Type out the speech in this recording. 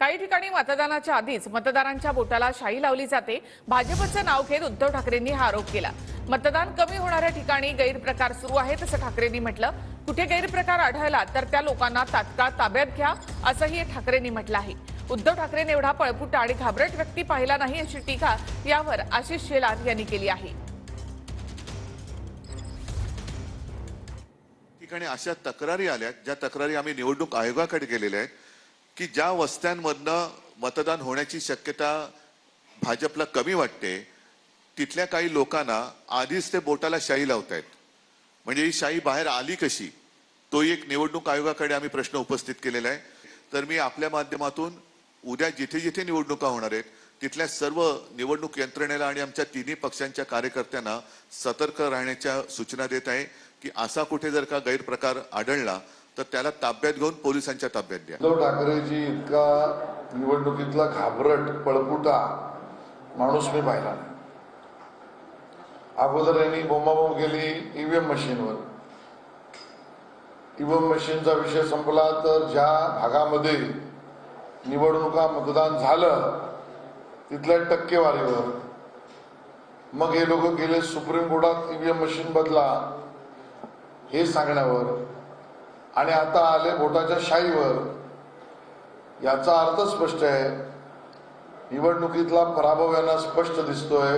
काही ठिकाणी मतदानाच्या आधीच मतदारांच्या बोटाला शाई लावली जाते। भाजपचं नाव घेत उद्धव ठाकरेंनी हा आरोप केला। मतदान कमी होणाऱ्या ठिकाणी गैरप्रकार सुरू आहेत असं ठाकरेंनी म्हटलं। कुठे गैरप्रकार आढळला तर त्या लोकांना तात्काळ ताब्यात घ्या असंही ठाकरेंनी म्हटलं आहे। उद्धव ठाकरेंनी एवढा पळपुटा आणि घाबरट व्यक्ती पाहिला नाही अशी टीका यावर आशिष शेलार यांनी केली आहे। ठिकाणी अशा तक्रारी आल्या ज्या तक्रारी आम्ही निवडणूक आयोगाकडे गेलेल्या आहेत की ज्या वस्त्यांमधनं मतदान होण्याची शक्यता भाजपला कमी वाटते तिथल्या काही लोकांना आधीच ते बोटाला शाई लावतायत। म्हणजे ही शाई बाहेर आली कशी, तो एक निवडणूक आयोगाकडे आम्ही प्रश्न उपस्थित केलेला आहे। तर मी आपल्या माध्यमातून उद्या जिथे जिथे निवडणुका होणार आहेत तिथल्या सर्व निवडणूक यंत्रणेला आणि आमच्या तिन्ही पक्षांच्या कार्यकर्त्यांना सतर्क राहण्याच्या सूचना देत आहे की असा कुठे जर का गैरप्रकार आढळला तर त्याला ताब्यात घेऊन पोलिसांच्या ताब्यात द्या। उद्धव ठाकरेजी इतका निवडणुकीतला घाबरट पळपुटा माणूस मी पाहिला नाही। अगोदर यांनी बोंबाबोंब केली ईव्हीएम मशीनवर। ईव्हीएम मशीनचा विषय संपला तर ज्या भागामध्ये निवडणुका मतदान झालं तिथल्या टक्केवारीवर मग हे लोक गेले सुप्रीम कोर्टात ईव्हीएम मशीन बदला हे सांगण्यावर आणि आता आले बोटाच्या शाईवर। याचा अर्थ स्पष्ट आहे, निवडणुकीतला पराभव यांना स्पष्ट दिसतोय।